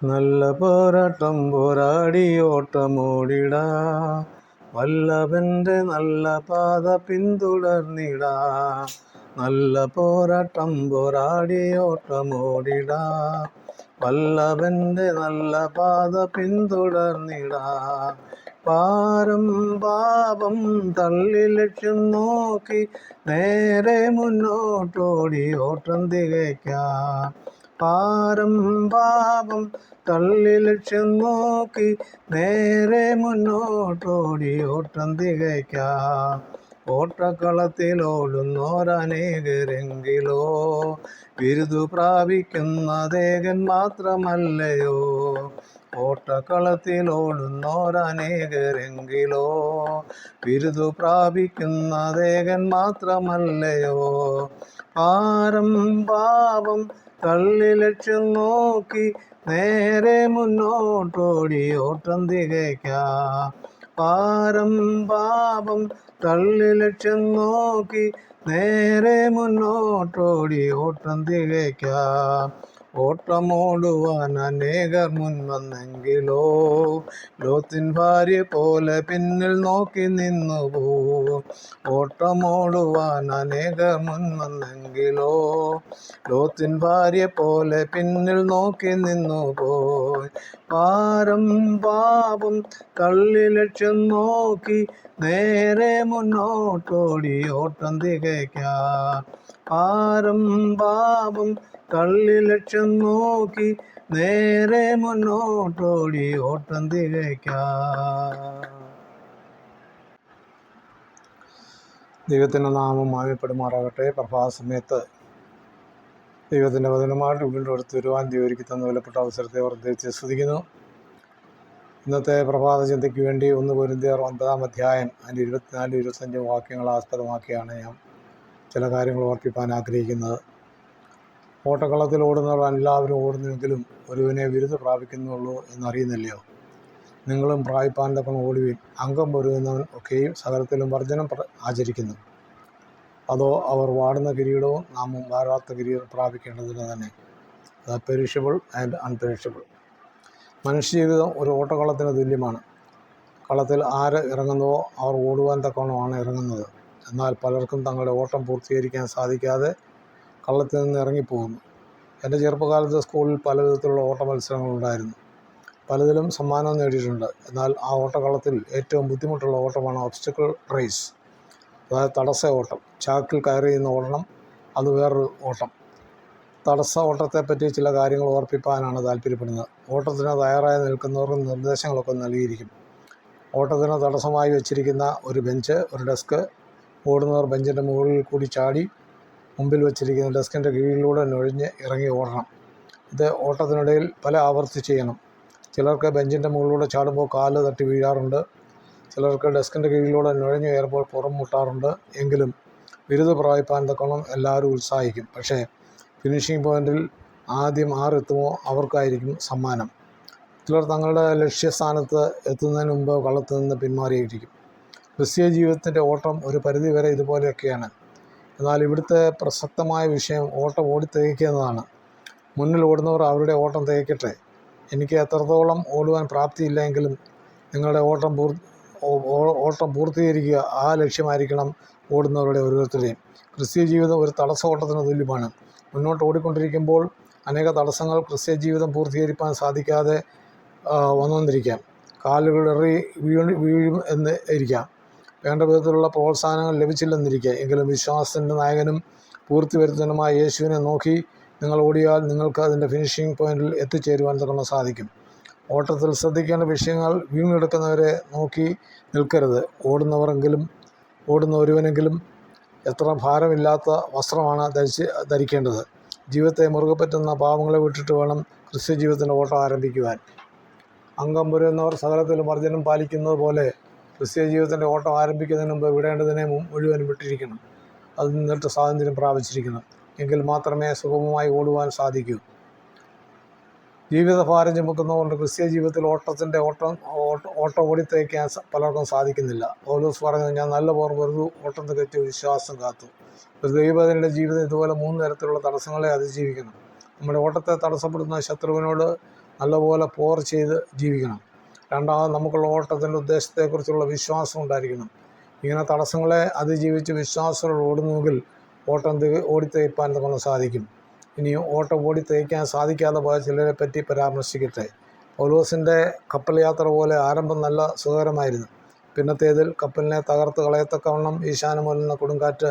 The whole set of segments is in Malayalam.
നല്ല പോരാട്ടം പോരാടി ഓട്ടമോടിടാ, വല്ലഭന്റെ നല്ല പാത പിന്തുടർന്നിടാ. നല്ല പോരാട്ടം പോരാടി ഓട്ടമോടിടാ, വല്ലഭന്റെ നല്ല പാത പിന്തുടർന്നിടാ. പാരം പാപം തള്ളി ലക്ഷ്യം നോക്കി നേരെ മുന്നോട്ടോടി ഓട്ടം തികയ്ക്കാം. പാരം പാപം തള്ളി ലക്ഷ്യം നോക്കി നേരെ മുന്നോട്ടോടി ഓട്ടം തികയ്ക്കാം. ഓട്ടക്കളത്തിലോടുന്നോരനേകരെങ്കിലോ ബിരുദു പ്രാപിക്കുന്നതേകൻ മാത്രമല്ലയോ. ഓട്ടക്കളത്തിലോടുന്നോരനേകരെങ്കിലോ ബിരുദു പ്രാപിക്കുന്നതേകൻ മാത്രമല്ലയോ. പാരം പാപം തള്ളി ലക്ഷ്യം നോക്കി നേരെ മുന്നോട്ടോടി ഓട്ടം തികയ്ക്കാം. പാരം പാപം തള്ളി ലക്ഷ്യം നോക്കി നേരെ മുന്നോട്ടോടി ഓട്ടം തികയ്ക്കാം. ഓട്ടമോടുവാൻ അനേകർ മുൻവന്നെങ്കിലോ ലോത്തിൻ ഭാര്യ പോലെ പിന്നിൽ നോക്കി നിന്നുപോകും. ഓട്ടമോടുവാൻ അനേകർ മുൻവന്നെങ്കിലോ ലോത്തിൻ ഭാര്യ പോലെ പിന്നിൽ നോക്കി നിന്നുപോയി. പാരം പാപം തള്ളി ലക്ഷ്യം നോക്കി നേരെ മുന്നോട്ടോടി ഓട്ടം തികയ്ക്കാം. പാരം പാപം തള്ളി ലക്ഷ്യം നോക്കി നേരെ മുന്നോട്ടോടി ഓട്ടം തികയ്ക്കാം. ദൈവത്തിൻ്റെ നാമം മായപ്പെടുമാറാകട്ടെ. പ്രഭാതസമയത്ത് ദൈവത്തിൻ്റെ വചനമായിട്ട് വീണ്ടും എടുത്ത് വരുവാൻ ദൈവം തന്ന വിലപ്പെട്ട അവസരത്തെ വർദ്ധിച്ച് സ്തുതിക്കുന്നു. ഇന്നത്തെ പ്രഭാത ചിന്തയ്ക്ക് വേണ്ടി 1 കൊരിന്ത്യർ 9-ാം അധ്യായം അതിൻ്റെ 24-25 വാക്യങ്ങൾ ആസ്പദമാക്കിയാണ് ഞാൻ ചില കാര്യങ്ങൾ ഓർപ്പിക്കാൻ ആഗ്രഹിക്കുന്നത്. ഓട്ടക്കളത്തിൽ ഓടുന്നവർ എല്ലാവരും ഓടുന്നുവെങ്കിലും ഒരുവനെ ബിരുദം പ്രാപിക്കുന്നുള്ളൂ എന്നറിയുന്നില്ലയോ. നിങ്ങളും പ്രാപിപ്പാൻ തക്കണം ഓടുവിൻ. അംഗം പൊരുതുന്നവൻ ഒക്കെയും സകലത്തിലും വർജനം ആചരിക്കുന്നു. അതോ അവർ വാടുന്ന കിരീടവും നാമും വാരാത്ത കിരീടം പ്രാപിക്കേണ്ടതിന് തന്നെ. Perishable and unperishable. മനുഷ്യജീവിതം ഒരു ഓട്ടക്കളത്തിന് തുല്യമാണ്. കളത്തിൽ ആര് ഇറങ്ങുന്നുവോ അവർ ഓടുവാൻ തക്കവണ്ണമാണ് ഇറങ്ങുന്നത്. എന്നാൽ പലർക്കും തങ്ങളുടെ ഓട്ടം പൂർത്തീകരിക്കാൻ സാധിക്കാതെ കള്ളത്തിൽ നിന്ന് ഇറങ്ങിപ്പോകുന്നു. എൻ്റെ ചെറുപ്പകാലത്ത് സ്കൂളിൽ പല വിധത്തിലുള്ള ഓട്ട മത്സരങ്ങളുണ്ടായിരുന്നു. പലതിലും സമ്മാനം നേടിയിട്ടുണ്ട്. എന്നാൽ ആ ഓട്ടക്കളത്തിൽ ഏറ്റവും ബുദ്ധിമുട്ടുള്ള ഓട്ടമാണ് ഒബ്സ്റ്റക്കിൾ റേസ്, അതായത് തടസ്സ ഓട്ടം. ചാക്കിൽ കയറി നിന്ന് ഓടണം. അത് വേറൊരു ഓട്ടം. തടസ്സ ഓട്ടത്തെപ്പറ്റി ചില കാര്യങ്ങൾ ഓർപ്പിക്കാനാണ് താല്പര്യപ്പെടുന്നത്. ഓട്ടത്തിന് തയ്യാറായി നിൽക്കുന്നവർക്ക് നിർദ്ദേശങ്ങളൊക്കെ നൽകിയിരിക്കും. ഓട്ടത്തിന് തടസ്സമായി വെച്ചിരിക്കുന്ന ഒരു ബെഞ്ച്, ഒരു ഡെസ്ക്. ഓടുന്നവർ ബെഞ്ചിൻ്റെ മുകളിൽ കൂടി ചാടി മുമ്പിൽ വെച്ചിരിക്കുന്ന ഡെസ്കിൻ്റെ കീഴിലൂടെ നുഴഞ്ഞ് ഇറങ്ങി ഓടണം. ഇത് ഓട്ടത്തിനിടയിൽ പല ആവർത്തി ചെയ്യണം. ചിലർക്ക് ബെഞ്ചിൻ്റെ മുകളിലൂടെ ചാടുമ്പോൾ കാല് തട്ടി വീഴാറുണ്ട്. ചിലർക്ക് ഡെസ്കിൻ്റെ കീഴിലൂടെ നുഴഞ്ഞു കയറുമ്പോൾ പുറം മുട്ടാറുണ്ട്. എങ്കിലും ബിരുദം പ്രാപിപ്പാൻ തക്കണം എല്ലാവരും ഉത്സാഹിക്കും. പക്ഷേ ഫിനിഷിംഗ് പോയിന്റിൽ ആദ്യം ആരെത്തുമോ അവർക്കായിരിക്കും സമ്മാനം. ചിലർ തങ്ങളുടെ ലക്ഷ്യസ്ഥാനത്ത് എത്തുന്നതിന് മുമ്പ് കളത്തിൽ നിന്ന് പിന്മാറിയിരിക്കും. ക്രിസ്തീയ ജീവിതത്തിൻ്റെ ഓട്ടം ഒരു പരിധിവരെ ഇതുപോലെയൊക്കെയാണ്. എന്നാൽ ഇവിടുത്തെ പ്രസക്തമായ വിഷയം ഓട്ടം ഓടി തികയ്ക്കുന്നതാണ്. മുന്നിൽ ഓടുന്നവർ അവരുടെ ഓട്ടം തികയ്ക്കട്ടെ. എനിക്ക് എത്രത്തോളം ഓടുവാൻ പ്രാപ്തിയില്ലെങ്കിലും നിങ്ങളുടെ ഓട്ടം പൂർത്തീകരിക്കുക, ആ ലക്ഷ്യമായിരിക്കണം ഓടുന്നവരുടെ ഓരോരുത്തരുടെയും. ക്രിസ്തീയ ജീവിതം ഒരു തടസ്സ ഓട്ടത്തിന് തുല്യമാണ്. മുന്നോട്ട് ഓടിക്കൊണ്ടിരിക്കുമ്പോൾ അനേക തടസ്സങ്ങൾ ക്രിസ്തീയ ജീവിതം പൂർത്തീകരിക്കാൻ സാധിക്കാതെ വന്നുകൊണ്ടിരിക്കാം. കാലുകളിറി വീഴും എന്ന് ഇരിക്കാം. വേണ്ട വിധത്തിലുള്ള പ്രോത്സാഹനങ്ങൾ ലഭിച്ചില്ലെന്നിരിക്കുക. എങ്കിലും വിശ്വാസത്തിൻ്റെ നായകനും പൂർത്തി വരുത്തുന്നതിനുമായ യേശുവിനെ നോക്കി നിങ്ങൾ ഓടിയാൽ നിങ്ങൾക്ക് അതിൻ്റെ ഫിനിഷിംഗ് പോയിന്റിൽ എത്തിച്ചേരുവാൻ തക്കണം സാധിക്കും. ഓട്ടത്തിൽ ശ്രദ്ധിക്കേണ്ട വിഷയങ്ങൾ വീണെടുക്കുന്നവരെ നോക്കി നിൽക്കരുത്. ഓടുന്ന ഒരുവനെങ്കിലും എത്ര ഭാരമില്ലാത്ത വസ്ത്രമാണ് ധരിക്കേണ്ടത്. ജീവിതത്തെ മുറുകെ പറ്റുന്ന പാവങ്ങളെ വിട്ടിട്ട് വേണം ക്രിസ്ത്യ ജീവിതത്തിൻ്റെ ഓട്ടം ആരംഭിക്കുവാൻ. അംഗം പൊരുന്നവർ സകലത്തിലും വർജനം പാലിക്കുന്നത് പോലെ ക്രിസ്തീയ ജീവിതത്തിൻ്റെ ഓട്ടം ആരംഭിക്കുന്നതിന് മുമ്പ് വിടേണ്ടതിനെ മുഴുവനും വിട്ടിരിക്കണം. അതിൽ നിന്നിട്ട് സ്വാതന്ത്ര്യം പ്രാപിച്ചിരിക്കണം. എങ്കിൽ മാത്രമേ സുഗമമായി ഓടുവാൻ സാധിക്കൂ. ജീവിതഭാരം ചുമക്കുന്നതുകൊണ്ട് ക്രിസ്തീയ ജീവിതത്തിൽ ഓട്ടം ഓടിത്തേക്കാൻ പലർക്കും സാധിക്കുന്നില്ല. പൗലോസ് പറഞ്ഞു, ഞാൻ നല്ല പോർ പൊരുതു, ഓട്ടം തികച്ചു, വിശ്വാസം കാത്തു. ഒരു ദൈവത്തിൻ്റെ ജീവിതം ഇതുപോലെ 3 തരത്തിലുള്ള തടസ്സങ്ങളെ അതിജീവിക്കണം. നമ്മുടെ ഓട്ടത്തെ തടസ്സപ്പെടുന്ന ശത്രുവിനോട് നല്ലപോലെ പോർ ചെയ്ത് ജീവിക്കണം. രണ്ടാമത് നമുക്കുള്ള ഓട്ടത്തിൻ്റെ ഉദ്ദേശത്തെക്കുറിച്ചുള്ള വിശ്വാസം ഉണ്ടായിരിക്കണം. ഇങ്ങനെ തടസ്സങ്ങളെ അതിജീവിച്ച് വിശ്വാസത്തോടെ ഓടുന്നുവെങ്കിൽ ഓടിത്തേക്കാൻ നമുക്ക് സാധിക്കും. ഇനി ഓട്ടം ഓടിത്തേക്കാൻ സാധിക്കാതെ പോയ ചിലരെ പറ്റി പരാമർശിക്കട്ടെ. പൗലോസിൻ്റെ കപ്പൽ യാത്ര പോലെ ആരംഭം നല്ല സുഖകരമായിരുന്നു. പിന്നത്തേതിൽ കപ്പലിനെ തകർത്ത് കളയത്തക്കവണ്ണം ഈശാനമൂലന കൊടുങ്കാറ്റ്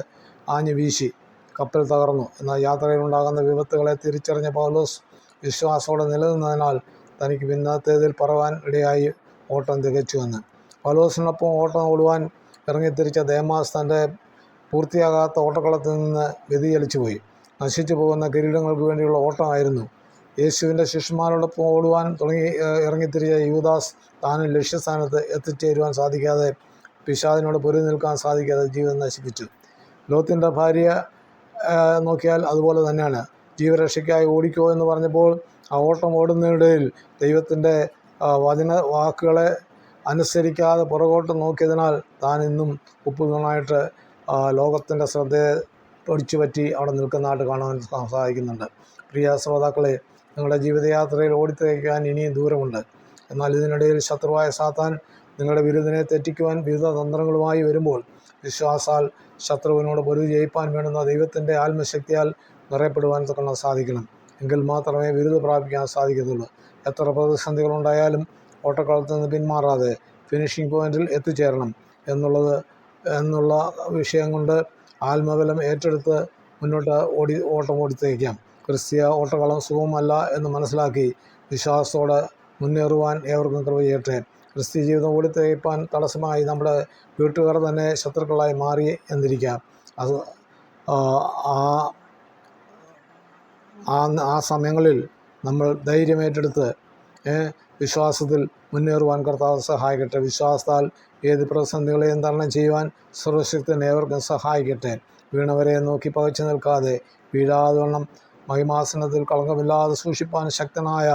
ആഞ്ഞു വീശി കപ്പൽ തകർന്നു. എന്നാൽ യാത്രയിലുണ്ടാകുന്ന വിപത്തുകളെ തിരിച്ചറിഞ്ഞ പൗലോസ് വിശ്വാസത്തോടെ നിലനിന്നതിനാൽ തനിക്ക് പിന്നത്തേതിൽ പറവാൻ ഇടയായി ഓട്ടം തികച്ചുവെന്ന്. പൗലോസിനൊപ്പം ഓട്ടം ഓടുവാൻ ഇറങ്ങിത്തിരിച്ച ദേമാസ് തൻ്റെ പൂർത്തിയാകാത്ത ഓട്ടക്കളത്തിൽ നിന്ന് വ്യതിചലിച്ചു പോയി. നശിച്ചു പോകുന്ന കിരീടങ്ങൾക്ക് വേണ്ടിയുള്ള ഓട്ടമായിരുന്നു. യേശുവിൻ്റെ ശിഷ്യന്മാരോടൊപ്പം ഓടുവാൻ ഇറങ്ങിത്തിരിച്ച യൂദാസ് താനും ലക്ഷ്യസ്ഥാനത്ത് എത്തിച്ചേരുവാൻ സാധിക്കാതെ, പിശാചിനോട് പൊരുതി നിൽക്കാൻ സാധിക്കാതെ ജീവിതം നശിപ്പിച്ചു. ലോത്തിൻ്റെ ഭാര്യ നോക്കിയാൽ അതുപോലെ തന്നെയാണ്. ജീവരക്ഷയ്ക്കായി ഓടിക്കോ എന്ന് പറഞ്ഞപ്പോൾ ആ ഓട്ടം ഓടുന്നതിനിടയിൽ ദൈവത്തിൻ്റെ വാക്കുകളെ അനുസരിക്കാതെ പുറകോട്ട് നോക്കിയതിനാൽ താൻ ഇന്നും ഉപ്പുകളായിട്ട് ലോകത്തിൻ്റെ ശ്രദ്ധയെ പൊടിച്ചു പറ്റി അവിടെ നിൽക്കുന്നതായിട്ട് കാണാൻ സാധിക്കുന്നുണ്ട്. പ്രിയ ശ്രോതാക്കളെ, നിങ്ങളുടെ ജീവിതയാത്രയിൽ ഓടിത്തേക്കാൻ ഇനിയും ദൂരമുണ്ട്. എന്നാൽ ഇതിനിടയിൽ ശത്രുവായ സാത്താൻ നിങ്ങളുടെ വിരുദ്ധനെ തെറ്റിക്കുവാൻ വിവിധ തന്ത്രങ്ങളുമായി വരുമ്പോൾ വിശ്വാസാൽ ശത്രുവിനോട് പൊരുതി ജയിപ്പാൻ വേണ്ടുന്ന ദൈവത്തിൻ്റെ ആത്മശക്തിയാൽ നിറയപ്പെടുവാൻ തക്കണം സാധിക്കണം. എങ്കിൽ മാത്രമേ വിരുദ്ധ പ്രാപിക്കാൻ സാധിക്കത്തുള്ളൂ. എത്ര പ്രതിസന്ധികളുണ്ടായാലും ഓട്ടക്കളത്തിൽ നിന്ന് പിന്മാറാതെ ഫിനിഷിംഗ് പോയിന്റിൽ എത്തിച്ചേരണം എന്നുള്ള വിഷയം കൊണ്ട് ആത്മബലം ഏറ്റെടുത്ത് മുന്നോട്ട് ഓട്ടം ഓടിത്തേക്കാം. ക്രിസ്തീയ ഓട്ടക്കളം സുഖമല്ല എന്ന് മനസ്സിലാക്കി വിശ്വാസത്തോടെ മുന്നേറുവാൻ ഏവർക്കും കൃപ ചെയ്യട്ടെ. ക്രിസ്തീയ ജീവിതം ഓടിത്തേക്കാൻ തടസ്സമായി നമ്മുടെ വീട്ടുകാർ തന്നെ ശത്രുക്കളായി മാറി എന്നിരിക്കാം. അത് ആ സമയങ്ങളിൽ നമ്മൾ ധൈര്യമേറ്റെടുത്ത് വിശ്വാസത്തിൽ മുന്നേറുവാൻ കർത്താവ് സഹായിക്കട്ടെ. വിശ്വാസത്താൽ ഏത് പ്രതിസന്ധികളെയും തരണം ചെയ്യുവാൻ സർവശക്തൻ ഏവർക്കും സഹായിക്കട്ടെ. വീണവരെ നോക്കി പകച്ചു നിൽക്കാതെ വീഴാതെ വണ്ണം മഹിമാസനത്തിൽ കളങ്കമില്ലാതെ സൂക്ഷിപ്പാൻ ശക്തനായ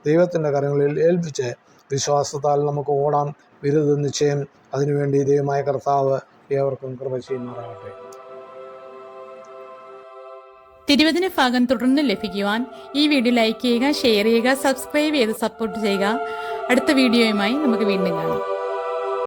ദൈവത്തിൻ്റെ കരങ്ങളിൽ ഏൽപ്പിച്ച് വിശ്വാസത്താൽ നമുക്ക് ഓടാം. വിരുദ്ധ നിശ്ചയം. അതിനുവേണ്ടി ദൈവമായ കർത്താവ് ഏവർക്കും കൃപ ചെയ്യുമാറാകട്ടെ. തിരുവചന ഭാഗം തുടർന്ന് ലഭിക്കുവാൻ ഈ വീഡിയോ ലൈക്ക് ചെയ്യുക, ഷെയർ ചെയ്യുക, സബ്സ്ക്രൈബ് ചെയ്ത് സപ്പോർട്ട് ചെയ്യുക. അടുത്ത വീഡിയോയുമായി നമുക്ക് വീണ്ടും കാണാം.